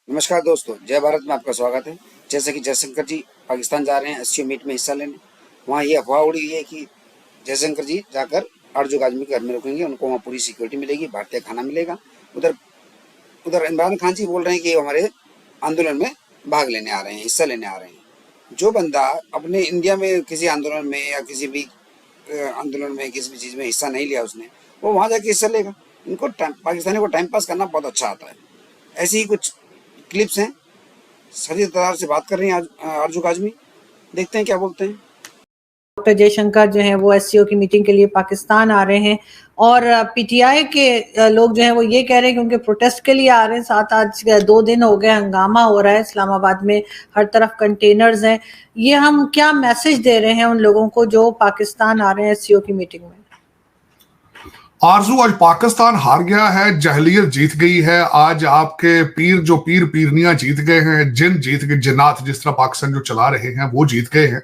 नमस्कार दोस्तों, जय भारत में आपका स्वागत है। जैसे कि जयशंकर जी पाकिस्तान जा रहे हैं एससीओ मीट में हिस्सा लेने। वहाँ ये अफवाह उड़ी है कि जयशंकर जी जाकर अर्जुन आजमी के घर में रुकेंगे, उनको वहाँ पूरी सिक्योरिटी मिलेगी, भारतीय खाना मिलेगा। उधर उधर इमरान खान जी बोल रहे हैं कि ये हमारे आंदोलन में भाग लेने आ रहे हैं, हिस्सा लेने आ रहे हैं। जो बंदा अपने इंडिया में किसी आंदोलन में या किसी भी आंदोलन में किसी भी चीज़ में हिस्सा नहीं लिया उसने, वो वहाँ जाके हिस्सा लेगा। इनको पाकिस्तानी को टाइम पास करना बहुत अच्छा आता है। ऐसी ही कुछ क्लिप्स हैं। सरिता दरार से बात कर रही हैं अर्जुन आजमी। देखते हैं क्या बोलते हैं। डॉक्टर जयशंकर जो हैं वो एससीओ की मीटिंग के लिए पाकिस्तान आ रहे हैं और पीटीआई के लोग जो हैं वो ये कह रहे हैं कि उनके प्रोटेस्ट के लिए आ रहे हैं। साथ आज 2 दिन हो गए हंगामा हो रहा है इस्लामाबाद में, हर तरफ कंटेनर्स हैं। ये हम क्या मैसेज दे रहे हैं उन लोगों को जो पाकिस्तान आ रहे हैं एससीओ की मीटिंग में? आरजू, आज पाकिस्तान हार गया है, जहलियत जीत गई है। आज आपके पीर पीरनियां जीत गए हैं, जिन जीत गए, जिन्नात जिस तरह पाकिस्तान जो चला रहे हैं वो जीत गए हैं।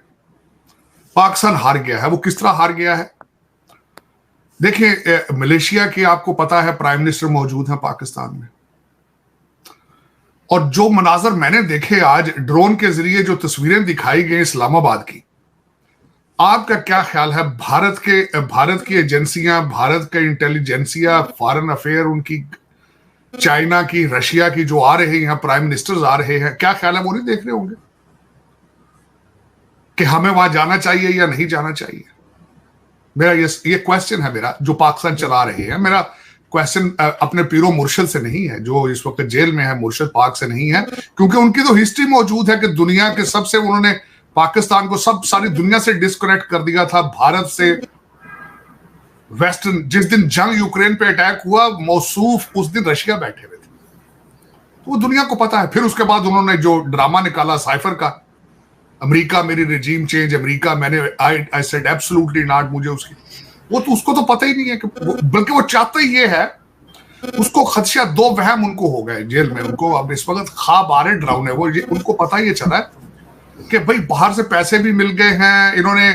पाकिस्तान हार गया है। वो किस तरह हार गया है? देखिए, मलेशिया के आपको पता है प्राइम मिनिस्टर मौजूद है पाकिस्तान में, और जो मनाजर मैंने देखे आज ड्रोन के जरिए जो तस्वीरें दिखाई गई इस्लामाबाद की, आपका क्या ख्याल है? भारत की एजेंसियां, भारत के इंटेलिजेंसिया, फॉरेन अफेयर उनकी, चाइना की, रशिया की जो आ रहे हैं, यहाँ प्राइम मिनिस्टर्स आ रहे हैं, क्या ख्याल है वो नहीं देख रहे होंगे कि हमें वहां जाना चाहिए या नहीं जाना चाहिए? मेरा ये क्वेश्चन है मेरा, जो पाकिस्तान चला रहे हैं। मेरा क्वेश्चन अपने पीरो मुर्शिद से नहीं है जो इस वक्त जेल में है, मुर्शिद पाक से नहीं है, क्योंकि उनकी तो हिस्ट्री मौजूद है कि दुनिया के सबसे, उन्होंने पाकिस्तान को सारी दुनिया से डिस्कनेक्ट कर दिया था, भारत से, वेस्टर्न। जिस दिन जंग यूक्रेन पे अटैक हुआ, मौसूफ उस दिन रशिया बैठे हुए थे, तो वो दुनिया को पता है। फिर उसके बाद उन्होंने जो ड्रामा निकाला साइफर का, अमेरिका मेरी रिजीम चेंज, अमेरिका मैंने आई सेड एब्सोल्युटली नॉट, मुझे उसकी वो तो उसको तो पता ही नहीं है कि बल्कि वो चाहता ही ये है, उसको खदशा, दो वहम उनको हो गए जेल में। उनको अब इस वक्त ख्वाब आ रहे डरावने, वो उनको पता ही चला है कि भाई बाहर से पैसे भी मिल गए हैं, इन्होंने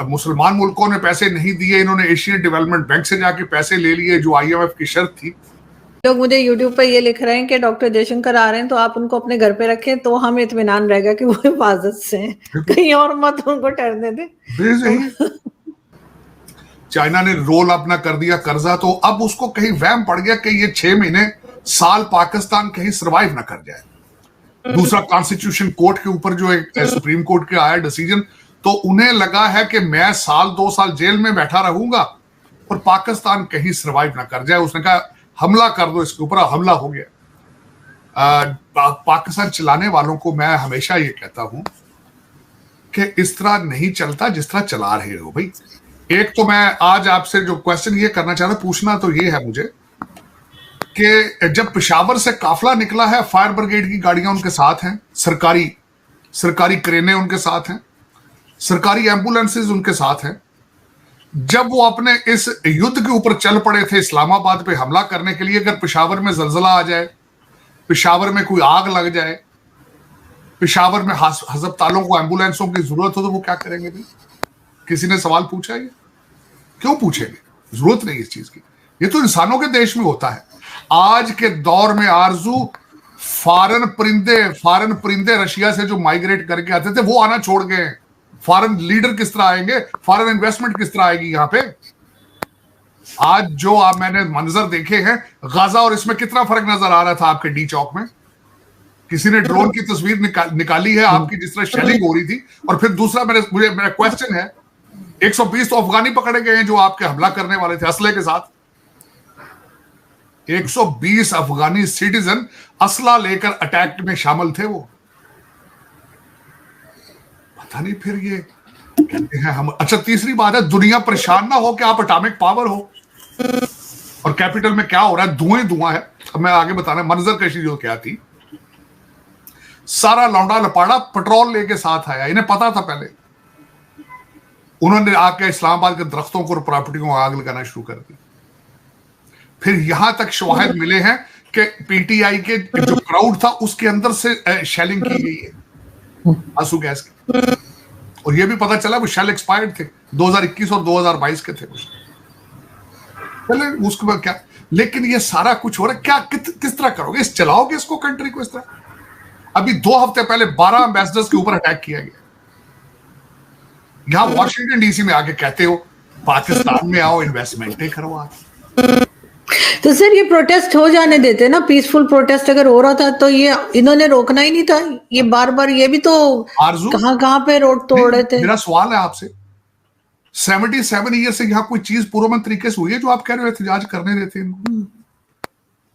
मुसलमान मुल्कों ने पैसे नहीं दिए, इन्होंने एशियन डेवलपमेंट बैंक से जाके पैसे ले लिए जो IMF की शर्त थी। लोग मुझे YouTube पे ये लिख रहे हैं कि डॉक्टर जयशंकर आ रहे हैं तो आप उनको अपने घर पे रखें तो हम इत्मीनान रहेगा कि वो हिफाजत से हैं, कहीं और मत उनको ठहरने दें। चाइना ने रोल अपना कर दिया कर्जा, तो अब उसको कहीं वहम पड़ गया कि ये 6 महीने साल पाकिस्तान कहीं सरवाइव ना कर जाए। दूसरा, कॉन्स्टिट्यूशन कोर्ट के ऊपर जो एक सुप्रीम कोर्ट के आया डिसीजन, तो उन्हें लगा है कि मैं 2 साल जेल में बैठा रहूंगा और पाकिस्तान कहीं सरवाइव ना कर जाए। उसने कहा हमला कर दो इसके ऊपर, हमला हो गया। पाकिस्तान चलाने वालों को मैं हमेशा ये कहता हूं कि इस तरह नहीं चलता जिस तरह चला रहे हो भाई। एक तो मैं आज आपसे जो क्वेश्चन ये करना चाह रहा हूं, पूछना तो ये है मुझे कि जब पेशावर से काफिला निकला है, फायर ब्रिगेड की गाड़ियां उनके साथ हैं, सरकारी क्रेनें उनके साथ हैं, सरकारी एम्बुलेंसेज उनके साथ हैं। जब वो अपने इस युद्ध के ऊपर चल पड़े थे इस्लामाबाद पे हमला करने के लिए, अगर पेशावर में जलजला आ जाए, पेशावर में कोई आग लग जाए, पेशावर में अस्पतालों को एम्बुलेंसों की जरूरत हो, तो वो क्या करेंगे भाई? किसी ने सवाल पूछा है? क्यों पूछेंगे? जरूरत नहीं इस चीज की। ये तो इंसानों के देश में होता है। आज के दौर में आरजू, फॉरेन परिंदे रशिया से जो माइग्रेट करके आते थे वो आना छोड़ गए। फॉरेन लीडर किस तरह आएंगे, फॉरेन इन्वेस्टमेंट किस तरह आएगी यहाँ पे? आज जो मैंने मंजर देखे हैं गाजा, और इसमें कितना फर्क नजर आ रहा था आपके डी चौक में। किसी ने ड्रोन की तस्वीर निकाली है आपकी, जिस तरह शेलिंग हो रही थी। और फिर दूसरा, मेरा क्वेश्चन है, 120 तो अफगानी पकड़े गए हैं जो आपके हमला करने वाले थे असले के साथ। 120 अफगानी सिटीजन असला लेकर अटैक में शामिल थे। वो पता नहीं फिर ये कहते हैं हम। अच्छा, तीसरी बात है, दुनिया परेशान ना हो कि आप एटॉमिक पावर हो, और कैपिटल में क्या हो रहा है, धुआं है। अब मैं आगे बताना, मंजर कशी जो क्या थी, सारा लौंडा लपाड़ा पेट्रोल लेके साथ आया, इन्हें पता था पहले। उन्होंने आके इस्लामाबाद के दरख्तों को और प्रॉपर्टी को आग लगाना शुरू कर दी। फिर यहां तक शवाहिद मिले हैं कि PTI के जो क्राउड था उसके अंदर से शेलिंग की गई है आंसू गैस की, और यह भी पता चला वो शेल एक्सपायर्ड थे, 2021 और 2022 के थे। पहले उसके बाद क्या, लेकिन ये सारा कुछ हो रहा है, क्या किस तरह करोगे? चलाओगे इसको, कंट्री को इस तरह? अभी 2 हफ्ते पहले 12 एम्बेसडर्स के ऊपर अटैक किया गया। यहां वॉशिंगटन डीसी में आके कहते हो पाकिस्तान में आओ, इन्वेस्टमेंट करो। तो सर ये प्रोटेस्ट हो जाने देते ना, पीसफुल प्रोटेस्ट अगर हो रहा था तो ये इन्होंने रोकना ही नहीं था। ये बार बार ये भी तो कहां पे रोड तोड़ रहे थे। मेरा सवाल है आपसे, 77 ईयर से यहाँ कोई चीज पुरअमन तरीके से हुई है जो आप कह रहे हो एहतजाज करने देते हैं?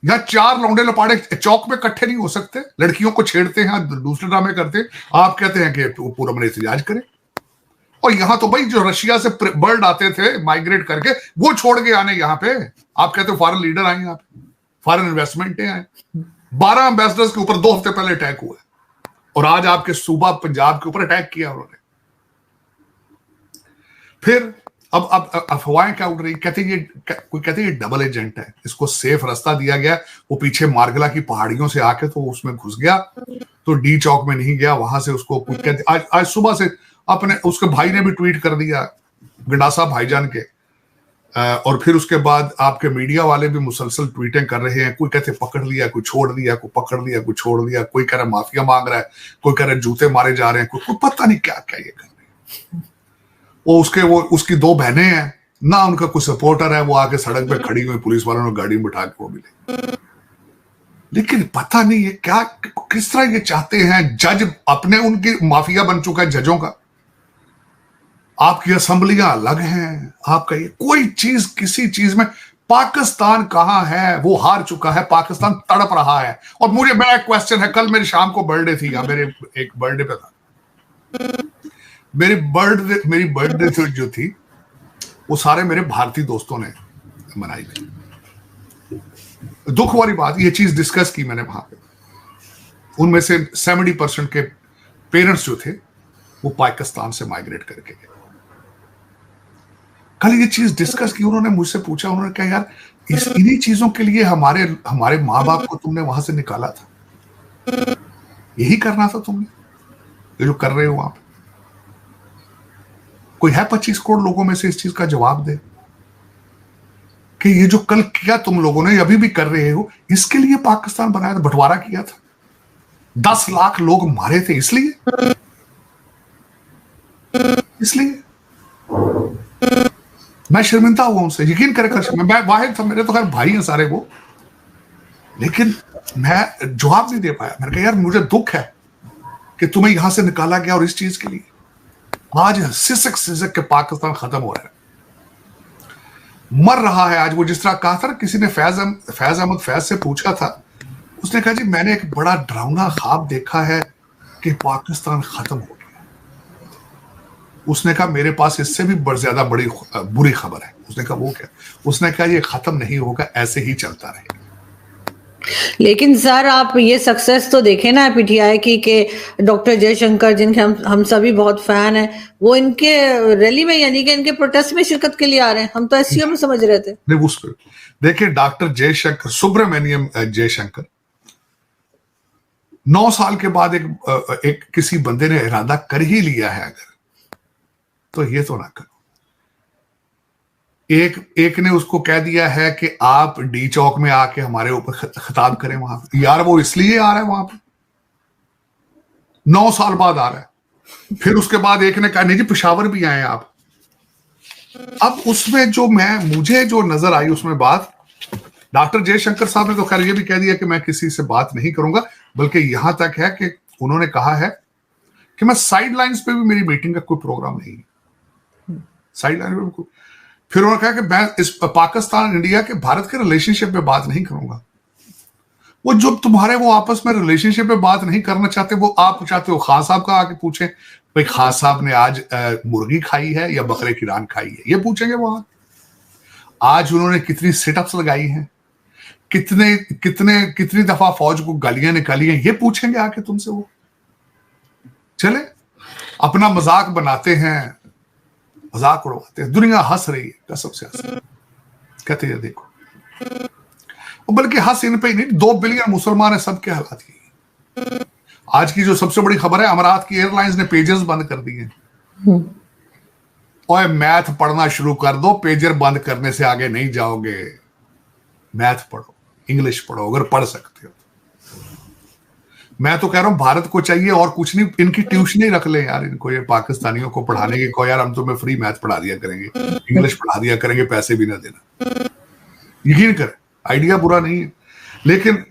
या 4 लौंडे लपाड़े चौक में इकट्ठे नहीं हो सकते? लड़कियों को छेड़ते हैं, दूसरे ड्रामे करते हैं, आप कहते हैं कि पुरअमन एहतजाज करें। और यहां तो भाई जो रशिया से बर्ड आते थे माइग्रेट करके, वो छोड़ के आने यहाँ पे, आप कहते हो फॉरेन लीडर आए यहाँ पे, फॉरेन इन्वेस्टमेंट आए। 12 एम्बेसडर्स के ऊपर 2 हफ्ते पहले अटैक हुआ, और आज आपके सूबा पंजाब के ऊपर अटैक किया उन्होंने। फिर अब अफवाहें क्या उड़ रही, कोई कहते हैं ये डबल एजेंट है, इसको सेफ रास्ता दिया गया, वो पीछे मार्गला की पहाड़ियों से आके तो उसमें घुस गया, तो डी चौक में नहीं गया, वहां से उसको कहते आज सुबह से अपने उसके भाई ने भी ट्वीट कर दिया, गंडासा भाईजान के, और फिर उसके बाद आपके मीडिया वाले भी मुसलसल ट्वीटें कर रहे हैं। कोई कहते पकड़ लिया, कोई छोड़ दिया, कोई पकड़ लिया, कोई छोड़ दिया, कोई कह रहा माफिया मांग रहा है, कोई कह रहा जूते मारे जा रहे हैं, कोई पता नहीं क्या क्या ये कर रहे हैं। वो उसकी 2 बहनें हैं ना, उनका कोई सपोर्टर है, वो आके सड़क पे खड़ी हुई, पुलिस वालों ने गाड़ी में बिठा के वो मिले। लेकिन पता नहीं ये क्या, किस तरह ये चाहते हैं। जज अपने उनकी माफिया बन चुका है जजों का, आपकी असेंबलियां अलग हैं, आपका ये कोई चीज किसी चीज में। पाकिस्तान कहां है? वो हार चुका है, पाकिस्तान तड़प रहा है। और मुझे मेरा एक क्वेश्चन है, कल मेरी शाम को बर्थडे थी, मेरे एक बर्थडे पे था, मेरी बर्थडे जो थी वो सारे मेरे भारतीय दोस्तों ने मनाई थी। दुख वाली बात, ये चीज डिस्कस की मैंने वहां पे, उनमें से 70% के पेरेंट्स जो थे वो पाकिस्तान से माइग्रेट करके गए। कल ये चीज डिस्कस की, उन्होंने मुझसे पूछा, उन्होंने कहा यार इन्हीं चीजों के लिए हमारे माँ बाप को तुमने वहां से निकाला था, यही करना था तुमने, ये जो कर रहे हो आप। कोई है 25 करोड़ लोगों में से इस चीज का जवाब दे कि ये जो कल किया तुम लोगों ने, अभी भी कर रहे हो, इसके लिए पाकिस्तान बनाया था, बंटवारा किया था, 10 लाख लोग मारे थे, इसलिए मैं शर्मिंदा हुआ उनसे, यकीन करें। मैं वाहिद था, मेरे तो खैर भाई हैं सारे वो, लेकिन मैं जवाब नहीं दे पाया। मैंने कहा यार मुझे दुख है कि तुम्हें यहां से निकाला गया, और इस चीज के लिए आज सिसक के पाकिस्तान खत्म हो रहा है, मर रहा है। आज वो जिस तरह कहा था, किसी ने फैज अहमद फैज से पूछा था, उसने कहा जी मैंने एक बड़ा डरावना ख्वाब देखा है कि पाकिस्तान खत्म हो गया। उसने कहा मेरे पास इससे भी ज्यादा बुरी खबर है। उसने कहा वो क्या? उसने कहा ये खत्म नहीं होगा, ऐसे ही चलता रहेगा। लेकिन सर आप ये सक्सेस तो देखे ना पीटीआई की, कि डॉक्टर जयशंकर जिनके हम सभी बहुत फैन हैं, वो इनके रैली में यानी कि इनके प्रोटेस्ट में शिरकत के लिए आ रहे हैं। हम तो एससीओ में समझ रहे थे। नहीं, उस पर देखिए, डॉक्टर जयशंकर, सुब्रमण्यम जयशंकर, 9 साल के बाद एक किसी बंदे ने इरादा कर ही लिया है अगर, तो ये तो ना करो। एक ने उसको कह दिया है कि आप डी चौक में आके हमारे ऊपर खिताब करें वहां पे। यार वो इसलिए आ रहा है वहां पे, 9 साल बाद आ रहा है। फिर उसके बाद एक ने कहा नहीं जी पेशावर भी आए आप। अब उसमें मुझे जो नजर आई उसमें बात, डॉक्टर जयशंकर साहब ने तो खैर ये भी कह दिया कि मैं किसी से बात नहीं करूंगा, बल्कि यहां तक है कि उन्होंने कहा है कि मैं साइड लाइन्स पे भी मेरी मीटिंग का कोई प्रोग्राम नहीं है, साइड लाइन पे कोई। फिर उन्होंने कहा कि मैं इस पाकिस्तान इंडिया के भारत के रिलेशनशिप पे बात नहीं करूंगा। वो जो तुम्हारे वो आपस में रिलेशनशिप पे बात नहीं करना चाहते, वो आप चाहते हो खान साहब का आके पूछें भाई खान साहब ने आज मुर्गी खाई है या बकरे की रान खाई है, ये पूछेंगे वहां। आज उन्होंने कितनी सेटअप्स लगाई हैं, कितनी दफा फौज को गालियां निकाली हैं, ये पूछेंगे आके तुमसे। वो चले अपना मजाक बनाते हैं, मजाक उड़वाते हैं, दुनिया हंस रही है, कसम से हंस रही है, कहते हैं देखो। बल्कि हंस इन पे ही नहीं, 2 बिलियन मुसलमान है, सबके हालात ये। आज की जो सबसे बड़ी खबर है, अमारात की एयरलाइंस ने पेजर्स बंद कर दिए। ओए मैथ पढ़ना शुरू कर दो, पेजर बंद करने से आगे नहीं जाओगे। मैथ पढ़ो, इंग्लिश पढ़ो अगर पढ़ सकते हो। मैं तो कह रहा हूं भारत को चाहिए और कुछ नहीं, इनकी ट्यूशन ही रख ले यार, इनको ये पाकिस्तानियों को पढ़ाने की, को यार हम तुम्हें फ्री मैथ पढ़ा दिया करेंगे, इंग्लिश पढ़ा दिया करेंगे, पैसे भी ना देना। यकीन करें आइडिया बुरा नहीं है, लेकिन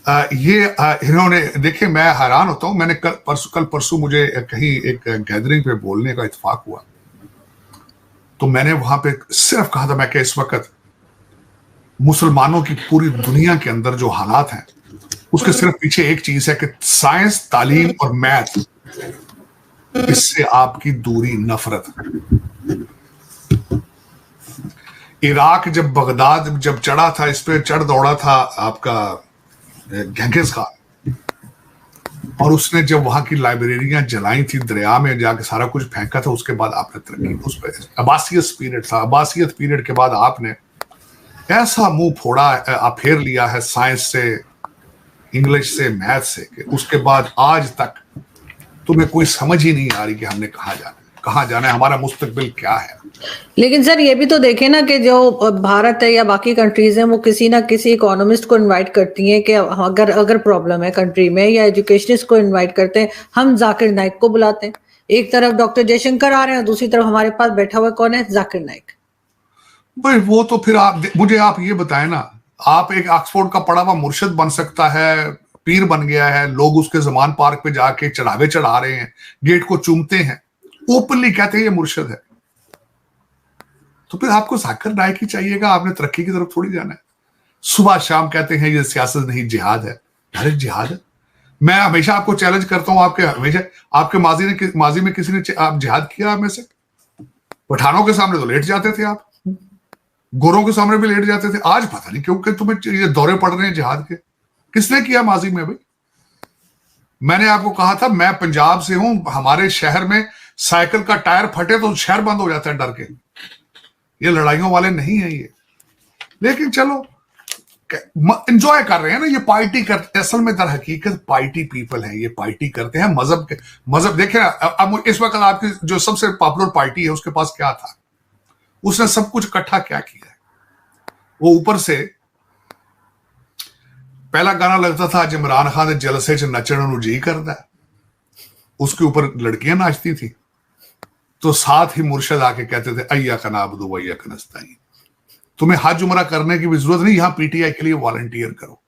इन्होंने देखिए, मैं हैरान होता हूं। मैंने कल परसों मुझे कहीं एक गैदरिंग पे बोलने का इत्तेफाक हुआ, तो मैंने वहां पे सिर्फ कहा था, मैं कि इस वक्त मुसलमानों की पूरी दुनिया के अंदर जो हालात हैं उसके सिर्फ पीछे एक चीज है कि साइंस, तालीम और मैथ, इससे आपकी दूरी नफरत। इराक जब बगदाद जब चढ़ा था, इस पे चढ़ दौड़ा था आपका गेंगिस खान, और उसने जब वहां की लाइब्रेरियां जलाई थी, दरिया में जाके सारा कुछ फेंका था, उसके बाद आपने तरक्की, उस पर अब्बासियत पीरियड था, अब्बासियत पीरियड के बाद आपने ऐसा मुंह फोड़ा, आप फेर लिया है साइंस से, इंग्लिश से, मैथ से, कि उसके बाद आज तक तुम्हें कोई समझ ही नहीं आ रही कि हमने कहाँ जाना है, हमारा मुस्तकबिल क्या है। लेकिन सर ये भी तो देखें ना कि जो भारत है या बाकी कंट्रीज हैं, वो किसी ना किसी इकोनॉमिस्ट को इनवाइट करती हैं कि अगर प्रॉब्लम है कंट्री में, या एजुकेशनिस्ट को इनवाइट करते हैं। हम जाकिर नाइक को बुलाते हैं, एक तरफ डॉक्टर जयशंकर आ रहे हैं, दूसरी तरफ हमारे पास बैठा हुआ कौन है? जाकिर नाइक। भाई वो तो फिर मुझे आप ये बताएं ना, आप एक ऑक्सफोर्ड का पढ़ा हुआ मुर्शिद बन सकता है, पीर बन गया है, लोग उसके जमान पार्क पे जाके चढ़ावे चढ़ा रहे हैं, गेट को चूमते हैं, ओपनली कहते हैं ये मुर्शिद है, तो फिर आपको जाकिर नाइक ही चाहिएगा। आपने तरक्की की तरफ थोड़ी जाना है। सुबह शाम कहते हैं ये सियासत नहीं जिहाद है। अरे जिहाद है। मैं हमेशा आपको चैलेंज करता हूं, आपके माजी में किसी ने आप जिहाद किया? आप में से पठानों के सामने तो लेट जाते थे, आप गोरों के सामने भी लेट जाते थे। आज पता नहीं क्यों कि तुम्हें ये दौरे पड़ रहे हैं जिहाद के। किसने किया माजी में भाई? मैंने आपको कहा था, मैं पंजाब से हूं, हमारे शहर में साइकिल का टायर फटे तो शहर बंद हो जाता है डर के। ये लड़ाइयों वाले नहीं है ये। लेकिन चलो एंजॉय कर रहे हैं ना, ये पार्टी करते, असल में दर हकीकत पार्टी पीपल है, ये पार्टी करते हैं मजहब देखे। अब इस वक्त आपकी जो सबसे पॉपुलर पार्टी है उसके पास क्या था? उसने सब कुछ इकट्ठा क्या किया है? वो ऊपर से पहला गाना लगता था आज इमरान खान के जलसे च नचण जी करता है, उसके ऊपर लड़कियां नाचती थी, तो साथ ही मुर्शद आके कहते थे अय्या का नाबुदु व अय्या का नस्तईन। तुम्हें हज उमरा करने की भी जरूरत नहीं, यहां पीटीआई के लिए वॉलंटियर करो।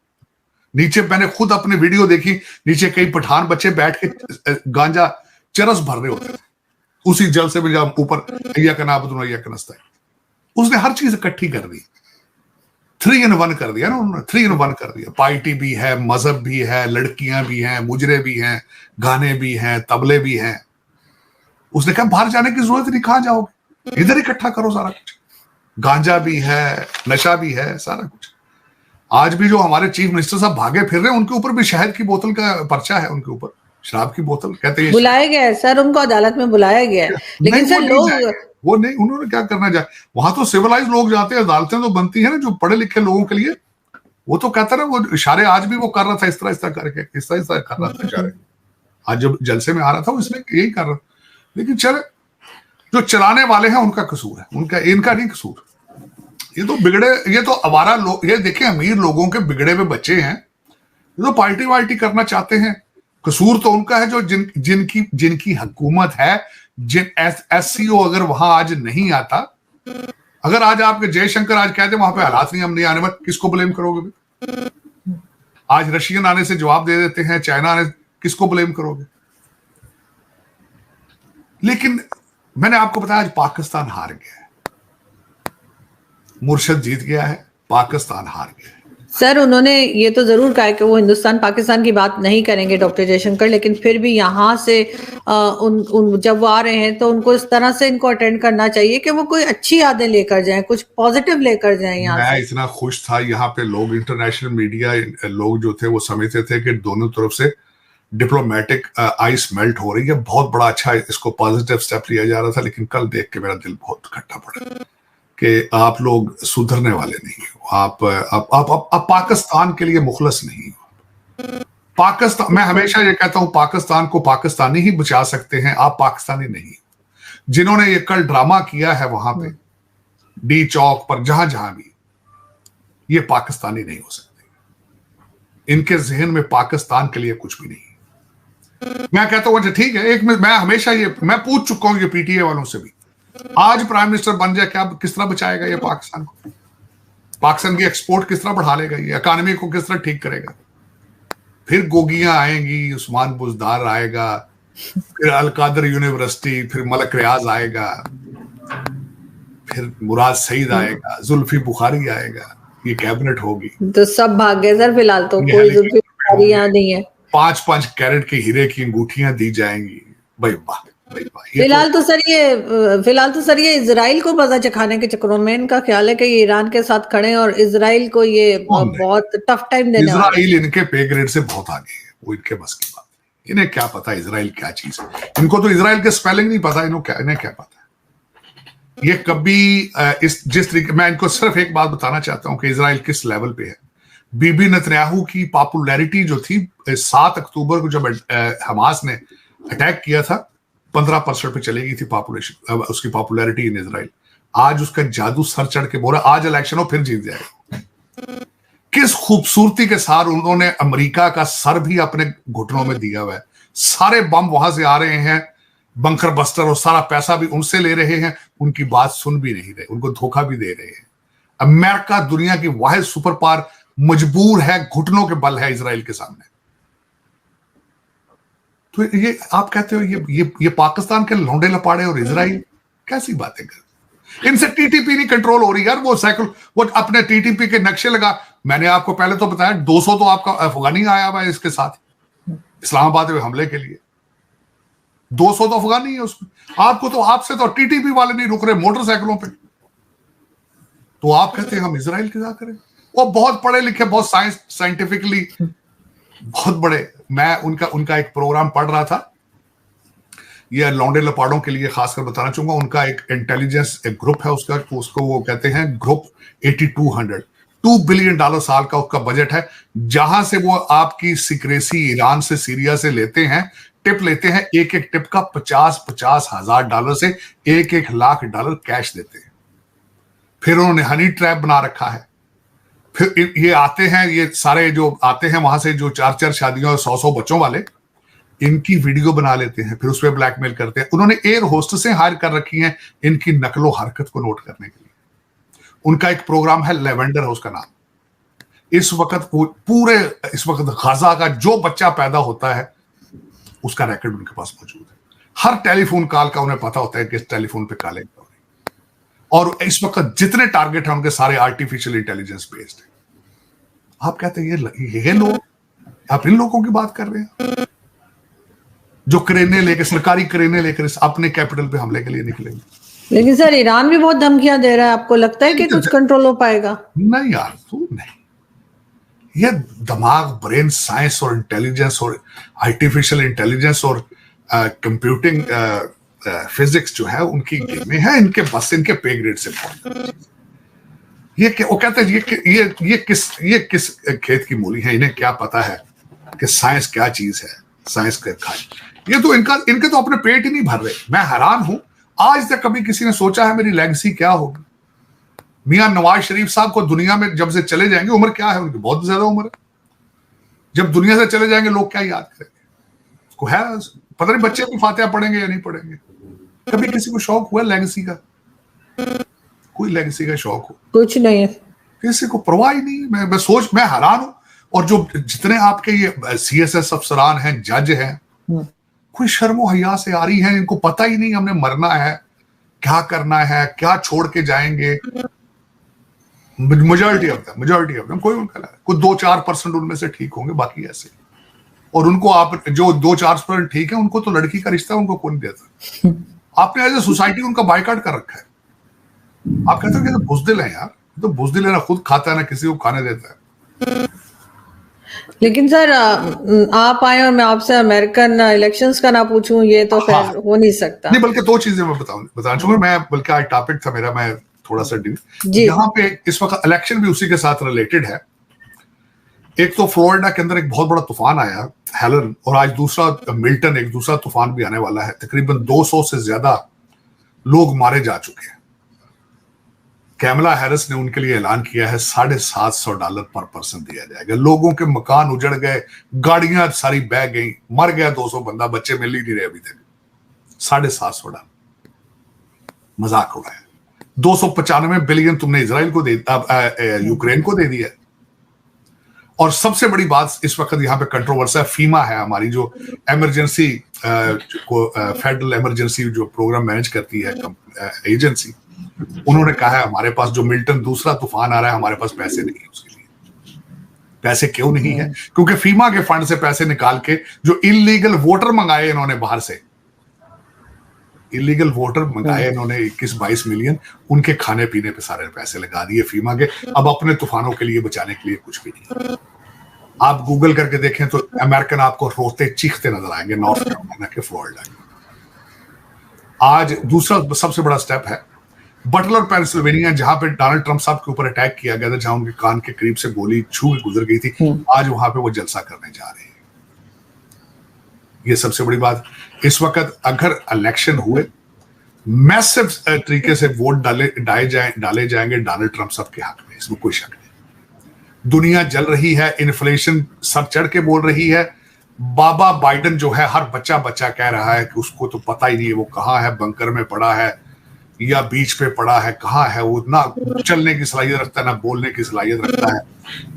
नीचे मैंने खुद अपनी वीडियो देखी, नीचे कई पठान बच्चे बैठ के गांजा चरस भर रहे होते थे उसी जलसे में, जब ऊपर अय्या का नाबुदु व अय्या का नस्तईन। उसने हर चीज इकट्ठी कर दी, 3 in 1 कर दिया ना उन्होंने, 3 in 1 कर दिया। पार्टी भी है, मजहब भी है, लड़कियां भी हैं, मुजरे भी हैं, गाने भी हैं, तबले भी हैं। उसने कहा बाहर जाने की जरूरत नहीं, कहां जाओगे, इधर इकट्ठा करो सारा कुछ। गांजा भी है, नशा भी है, सारा कुछ। आज भी जो हमारे चीफ मिनिस्टर साहब भागे फिर रहे हैं, उनके ऊपर भी शहद की बोतल का पर्चा है, उनके ऊपर शराब की बोतल। कहते हैं बुलाया गया है सर, उनको अदालत में बुलाया गया है, लेकिन सर लोग वो नहीं, उन्होंने क्या करना चाहिए? वहां तो सिविलाइज लोग जाते हैं, अदालतें तो बनती है ना जो पढ़े लिखे लोगों के लिए। वो तो कहता ना, वो इशारे आज भी वो कर रहा था, इस तरह करके इस तरह कर रहा था इशारे। आज जब जलसे में आ रहा था वो इसमें यही कर रहा। लेकिन चले, जो चलाने वाले हैं उनका कसूर है, इनका नहीं कसूर। ये तो बिगड़े, ये तो आवारा लोग, ये देखें अमीर लोगों के बिगड़े हुए बच्चे हैं, ये तो पार्टी वार्टी करना चाहते हैं। कसूर तो उनका है जो जिनकी हुकूमत है, जिन एससीओ अगर वहां आज नहीं आता, अगर आज आपके जयशंकर आज कहते वहां पे हालात नहीं, हम नहीं आने वाले, किसको ब्लेम करोगे? आज रशियन आने से जवाब दे देते हैं, चाइना आने, किसको ब्लेम करोगे? लेकिन मैंने आपको बताया आज पाकिस्तान हार गया है, मुर्शद जीत गया है, पाकिस्तान हार गया है। सर उन्होंने ये तो जरूर कहा कि वो हिंदुस्तान पाकिस्तान की बात नहीं करेंगे डॉक्टर जयशंकर, लेकिन फिर भी यहाँ से जब वो आ रहे हैं तो उनको इस तरह से इनको अटेंड करना चाहिए कि वो कोई अच्छी यादें लेकर जाएं, कुछ पॉजिटिव लेकर जाएं। यहाँ मैं इतना खुश था, यहाँ पे लोग, इंटरनेशनल मीडिया लोग जो थे वो समझते थे कि दोनों तरफ से डिप्लोमेटिक आइस मेल्ट हो रही है, बहुत बड़ा अच्छा इसको पॉजिटिव स्टेप लिया जा रहा था। लेकिन कल देख के मेरा दिल बहुत खट्टा पड़ा कि आप लोग सुधरने वाले नहीं हो, आप पाकिस्तान के लिए मुखलस नहीं हो। पाकिस्तान, मैं हमेशा ये कहता हूं, पाकिस्तान को पाकिस्तानी ही बचा सकते हैं, आप पाकिस्तानी नहीं हो। जिन्होंने ये कल ड्रामा किया है वहां पे डी चौक पर, जहां भी, ये पाकिस्तानी नहीं हो सकते। इनके जहन में पाकिस्तान के लिए कुछ भी नहीं है। मैं कहता हूं अच्छा ठीक है, एक मैं हमेशा ये मैं पूछ चुका हूं ये पीटीए वालों से भी, आज प्राइम मिनिस्टर बन जाए क्या किस तरह बचाएगा ये पाकिस्तान को? पाकिस्तान की एक्सपोर्ट किस तरह बढ़ा लेगा? ये इकोनॉमी को किस तरह ठीक करेगा? फिर गोगियां आएंगी, उस्मान बुजदार आएगा, फिर अलकादर यूनिवर्सिटी, फिर मलक रियाज आएगा, फिर मुराद सईद आएगा, जुल्फी बुखारी आएगा, ये कैबिनेट होगी। तो सब भाग गए सर, फिलहाल तो कोई जुल्फी बुखारी यहाँ नहीं है। 5-5 कैरेट के हीरे की अंगूठियां दी जाएंगी। भाई वाह, भाई वाह। फिलहाल तो सर ये इजराइल को मजा चखाने के चक्करों में इनका ख्याल है कि ये ईरान के साथ खड़े हैं और इजराइल को ये बहुत टफ टाइम देने वाला है। इजराइल इनके पे ग्रेड से बहुत आगे है, वो इनके बस की बात नहीं। इन्हें क्या पता इजराइल क्या चीज है? इनको तो इजराइल के स्पेलिंग नहीं पता, इन्हें क्या पता है? ये कभी जिस तरीके, मैं इनको सिर्फ एक बात बताना चाहता हूं कि इजराइल किस लेवल पे है। बीबी नेतन्याहू की पॉपुलैरिटी जो थी 7 अक्टूबर को जब हमास ने अटैक किया था 15% पे चली गई थी पॉपुलेशन, उसकी पॉपुलैरिटी इन इजराइल। आज उसका जादू सर चढ़ के बोला आज इलेक्शन हो फिर जीत जाएगा। किस खूबसूरती के साथ उन्होंने अमेरिका का सर भी अपने घुटनों में दिया हुआ है। सारे बम वहां से आ रहे हैं, बंकर बस्टर, और सारा पैसा भी उनसे ले रहे हैं, उनकी बात सुन भी नहीं रहे, उनको धोखा भी दे रहे हैं। अमेरिका दुनिया की वाहिद सुपर पावर मजबूर है, घुटनों के बल है इजराइल के सामने। तो ये आप कहते हो ये पाकिस्तान के लौंडे लपाड़े और इजराइल कैसी बातें कर? इनसे टीटीपी नहीं कंट्रोल हो रही यार। वो अपने टीटीपी के नक्शे लगा। मैंने आपको पहले तो बताया 200 तो आपका अफगानी आया हुआ है इसके साथ इस्लामाबाद में हमले के लिए। 200 तो अफगानी है उसमें। आपको तो आपसे तो टीटीपी वाले नहीं रुक रहे मोटरसाइकिलों पे, तो आप कहते हैं हम इजराइल की क्या करें? वो बहुत पढ़े लिखे, बहुत साइंटिफिकली बहुत बड़े। मैं उनका एक प्रोग्राम पढ़ रहा था, ये लौंडे लपाड़ों के लिए खासकर बताना चाहूंगा। उनका एक इंटेलिजेंस एक ग्रुप है, उसको वो कहते हैं ग्रुप 8200। $2 बिलियन साल का उसका बजट है, जहां से वो आपकी सिक्रेसी ईरान से, सीरिया से लेते हैं, टिप लेते हैं। एक टिप का $50,000 हजार से $1 लाख कैश देते हैं। फिर उन्होंने हनी ट्रैप बना रखा है। फिर ये आते हैं, ये सारे जो आते हैं वहां से, जो 4-4 शादियों और 100-100 बच्चों वाले, इनकी वीडियो बना लेते हैं, फिर उस पर ब्लैकमेल करते हैं। उन्होंने एयर होस्टेसें हायर कर रखी हैं इनकी नकलो हरकत को नोट करने के लिए। उनका एक प्रोग्राम है लेवेंडर है उसका नाम। इस वक्त गाजा का जो बच्चा पैदा होता है उसका रिकॉर्ड उनके पास मौजूद है। हर टेलीफोन कॉल का उन्हें पता होता है कि इस टेलीफोन पे कॉलिंग हो रही है। और इस वक्त जितने टारगेट हैं उनके सारे आर्टिफिशियल इंटेलिजेंस बेस्ड है। आप कहते हैं ये लोग, आप इन लोगों की बात कर रहे हैं जो क्रेने लेकर, सरकारी क्रेने लेकर अपने कैपिटल पे हमले के लिए निकलेंगे। लेकिन सर ईरान भी बहुत धमकियां दे रहा है, आपको लगता है कि कुछ कंट्रोल हो पाएगा? नहीं यार, तू नहीं। ये दिमाग, ब्रेन साइंस और इंटेलिजेंस और आर्टिफिशियल इंटेलिजेंस और कंप्यूटिंग फिजिक्स जो है उनकी गेमें हैं, इनके बस इनके पे ग्रेड से बहुत। वो कहते हैं ये किस खेत की मूली है, इन्हें क्या पता है कि साइंस क्या चीज है, साइंस के खाए। ये तो इनके तो अपने पेट ही नहीं भर रहे। मैं हैरान हूं, आज तक कभी किसी ने सोचा है मेरी लेगेसी क्या होगी? मियां नवाज शरीफ साहब को दुनिया में जब से चले जाएंगे, उम्र क्या है उनकी? बहुत ज्यादा उम्र है। जब दुनिया से चले जाएंगे लोग क्या याद करेंगे उसको? है पता नहीं बच्चे भी फातिहा पढ़ेंगे या नहीं पढ़ेंगे। कभी किसी को शौक हुआ लेगेसी का? कोई लेगेसी का शौक हो? कुछ नहीं है, किसी को परवाह ही नहीं। मैं हैरान हूं। और जो जितने आपके ये CSS अफसरान हैं, जज हैं, कोई शर्मो हया से आ रही है, इनको पता ही नहीं हमने मरना है, क्या करना है, क्या छोड़ के जाएंगे। मेजॉरिटी ऑफ them कोई उनका कोई 2-4% उनमें से ठीक होंगे, बाकी ऐसे। और उनको आप जो 2-4% ठीक है, उनको तो लड़की का रिश्ता उनको कौन देता? आपने एज ए सोसाइटी उनका बायकॉट कर रखा है। आप कहते हो कि तो बुज़दिल है यार, तो बुज़दिल है, ना खुद खाता है ना किसी को खाने देता है। लेकिन सर आप आए और मैं आपसे अमेरिकन इलेक्शंस का ना पूछूं, ये तो फिर हो नहीं सकता। नहीं, बल्कि 2 चीजें मैं बताना चाहूंगा। मैं बल्कि आज टॉपिक था मेरा, मैं थोड़ा सा यहाँ पे इस वक्त इलेक्शन भी उसी के साथ रिलेटेड है। एक तो फ्लोरिडा के अंदर एक बहुत बड़ा तूफान आया हेलन, और आज दूसरा मिल्टन, एक दूसरा तूफान भी आने वाला है। तकरीबन 200 से ज्यादा लोग मारे जा चुके हैं। कैमला हैरिस ने उनके लिए ऐलान किया है $750 पर पर्सन दिया जाएगा। लोगों के मकान उजड़ गए, गाड़ियां सारी बह गई, मर गया 200 बंदा, बच्चे मिल ही नहीं रहे अभी तक। $750 मजाक उड़ाया। 295 बिलियन तुमने इजराइल को दे यूक्रेन को दे दिया। और सबसे बड़ी बात इस वक्त यहाँ पे कंट्रोवर्सी है, फीमा है हमारी जो इमरजेंसी फेडरल इमरजेंसी जो प्रोग्राम मैनेज करती है एजेंसी, उन्होंने कहा है हमारे पास जो मिल्टन दूसरा तूफान आ रहा है, हमारे पास पैसे नहीं है उसके लिए। पैसे क्यों नहीं है? क्योंकि फीमा के फंड से पैसे निकाल के जो इलीगल वोटर मंगाए इन्होंने बाहर से, इलीगल वोटर मंगाए इन्होंने 21-22 मिलियन, उनके खाने पीने पे सारे पैसे लगा दिए फीमा के। अब अपने तूफानों के लिए बचाने के लिए कुछ भी नहीं। आप गूगल करके देखें तो अमेरिकन आपको रोते चीखते नजर आएंगे नॉर्थ कैरोलिना के फ्लोरिडा के। आज दूसरा सबसे बड़ा स्टेप है बटलर पेंसिल्वेनिया, जहां पे डोनाल्ड ट्रंप साहब के ऊपर अटैक किया गया था, जहां उनके कान के करीब से गोली छू के गुजर गई थी। आज वहां पे वो जलसा करने जा रहे हैं। ये सबसे बड़ी बात। इस वक्त अगर इलेक्शन हुए, मैसिव तरीके से वोट डाले जाएंगे डोनाल्ड ट्रंप साहब के हक में, इसमें कोई शक नहीं। दुनिया जल रही है, इन्फ्लेशन सर चढ़ के बोल रही है। बाबा बाइडेन जो है, हर बच्चा कह रहा है कि उसको तो पता ही नहीं है वो कहाँ है, बंकर में पड़ा है या बीच पे पड़ा है, कहाँ है वो, ना चलने की सलाहियत रखता है ना बोलने की सलाहियत रखता है।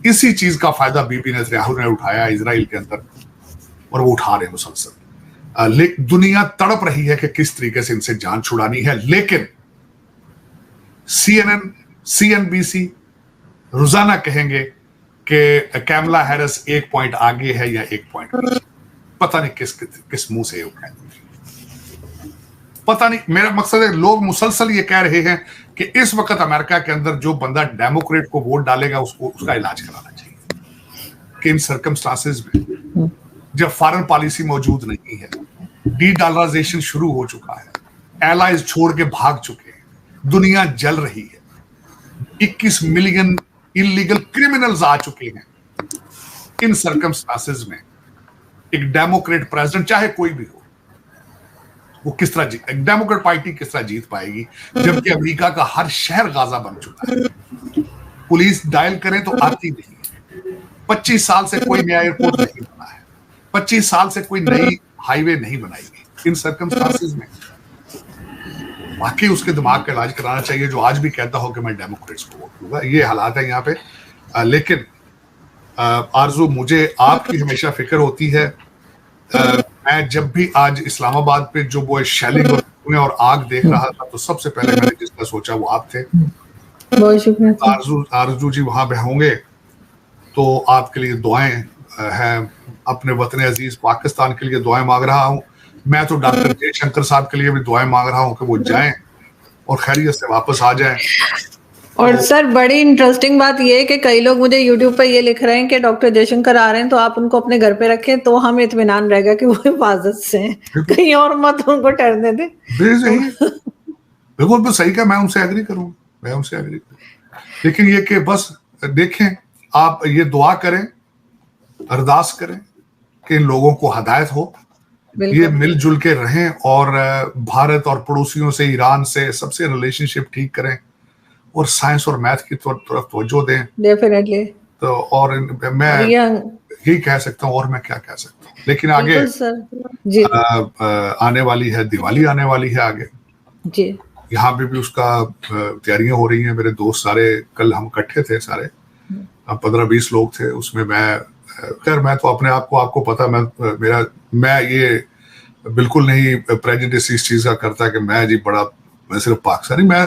इसी चीज का फायदा बीबी नेतन्याहू ने उठाया इजराइल के अंदर, और वो उठा रहे हैं मुसलसल। दुनिया तड़प रही है कि किस तरीके से इनसे जान छुड़ानी है, लेकिन CNN, CNBC रोजाना कहेंगे कि कैमला हैरिस 1 पॉइंट आगे है या 1 पॉइंट पीछे। पता नहीं किस मुंह से पता नहीं। मेरा मकसद है, लोग मुसलसल ये कह रहे हैं कि इस वक्त अमेरिका के अंदर जो बंदा डेमोक्रेट को वोट डालेगा उसका इलाज कराना चाहिए। कि इन सर्कमस्टांसेस में जब फॉरेन पॉलिसी मौजूद नहीं है, डी-डॉलराइजेशन शुरू हो चुका है, एलाइज छोड़ के भाग चुके हैं, दुनिया जल रही है, 21 मिलियन इलीगल क्रिमिनल्स आ चुके हैं। इन सर्कमस्टांसेस में एक डेमोक्रेट प्रेसिडेंट, चाहे कोई भी हो, वो किस तरह डेमोक्रेट पार्टी किस तरह जीत पाएगी, जबकि अमेरिका का हर शहर गाजा बन चुका है। पुलिस डायल करें तो आती नहीं है। 25 साल से कोई नया एयरपोर्ट नहीं बना है, 25 साल से कोई नई हाईवे नहीं बनाई गई। इन सर्कमस्टांसेस में वाकई उसके दिमाग का इलाज कराना चाहिए, जो आज भी कहता हो कि मैं डेमोक्रेट्स को वोट दूंगा। ये हालात है यहाँ पे। लेकिन आरजू, मुझे आपकी हमेशा फिक्र होती है। मैं जब भी आज इस्लामाबाद पे जो वो शेलिंग और आग देख रहा था, तो सबसे पहले मैंने जिसका सोचा वो आप थे। बहुत शुक्रिया। आरजू जी वहां पे होंगे तो आपके लिए दुआएं हैं। अपने वतन अजीज पाकिस्तान के लिए दुआएं मांग रहा हूं। मैं तो डॉक्टर जयशंकर साहब के लिए भी दुआएं मांग रहा हूं कि वो जाएं और खैरियत से वापस आ जाएं। और सर, बड़ी इंटरेस्टिंग बात ये है कि कई लोग मुझे यूट्यूब पर ये लिख रहे हैं कि डॉक्टर जयशंकर आ रहे हैं तो आप उनको अपने घर पे रखें, तो हमें इत्मीनान रहेगा कि वो हिफाजत से हैं, कहीं और मत उनको ठहरने दें। बिल्कुल सही कहा, मैं उनसे एग्री करूंगा, लेकिन ये कि बस देखें, आप ये दुआ करें, अरदास करें कि इन लोगों को हदायत हो, ये मिलजुल के रहें और भारत और पड़ोसियों से, ईरान से, सबसे रिलेशनशिप ठीक करें और साइंस और मैथ की तरफ तवज्जो दें। डेफिनेटली। तो और मैं यही कह सकता हूँ, और मैं क्या कह सकता हूँ। लेकिन आगे जी आने वाली है दिवाली, आने वाली है आगे जी। यहाँ पे भी उसका तैयारियां हो रही हैं। मेरे दोस्त सारे, कल हम इकट्ठे थे सारे, 15-20 लोग थे उसमें। मैं तो अपने आप को, आपको पता, मैं ये बिल्कुल नहीं प्रेजुडिस इस चीज का करता कि मैं सिर्फ पाकिस्तानी, मैं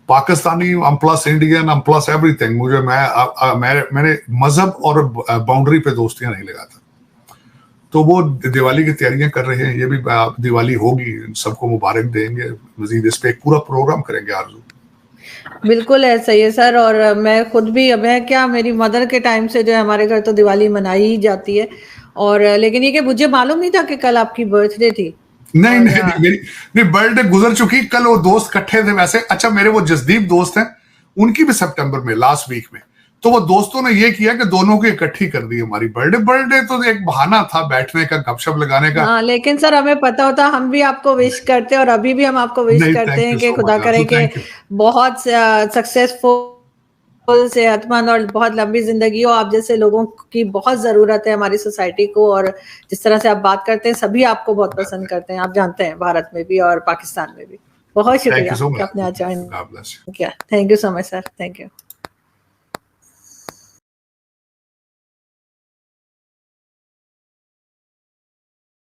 Pakistani, I'm plus Indian, I'm plus everything. मैंने मजहब और बाउंड्री पे दोस्तियां नहीं लगाता। तो वो दिवाली की तैयारियां कर रहे हैं। ये भी दिवाली होगी, सबको मुबारक देंगे। मजीद इस पे एक पूरा प्रोग्राम करेंगे आरजू। बिल्कुल ऐसा ही है सर। और मैं खुद भी, मेरी मदर के टाइम से जो है हमारे घर तो दिवाली मनाई ही जाती है। और लेकिन ये कि मुझे मालूम नहीं था कि कल आपकी बर्थडे थी। नहीं, बर्थडे गुजर चुकी। कल वो दोस्त इकट्ठे थे वैसे। अच्छा, मेरे वो जसदीप दोस्त हैं, उनकी भी सितंबर में, लास्ट वीक में, तो वो दोस्तों ने ये किया कि दोनों को इकट्ठी कर दी हमारी बर्थडे तो एक बहाना था बैठने का, गपशप लगाने का। हाँ, लेकिन सर हमें पता होता हम भी आपको विश करते हैं और अभी भी हम आपको विश नहीं, करते थैंक हैं यू कि सो खुदा मच करे आंसू, कि थैंक यू। बहुत सक्सेसफुल, सेहतमंद और बहुत लंबी जिंदगी हो। आप जैसे लोगों की बहुत जरूरत है हमारी सोसाइटी को, और जिस तरह से आप बात करते हैं सभी आपको बहुत पसंद करते हैं, आप जानते हैं, भारत में भी और पाकिस्तान में भी। बहुत थैंक शुक्रिया यू सो कि आपने आज much, join God bless you. किया। Thank you so much sir, thank you.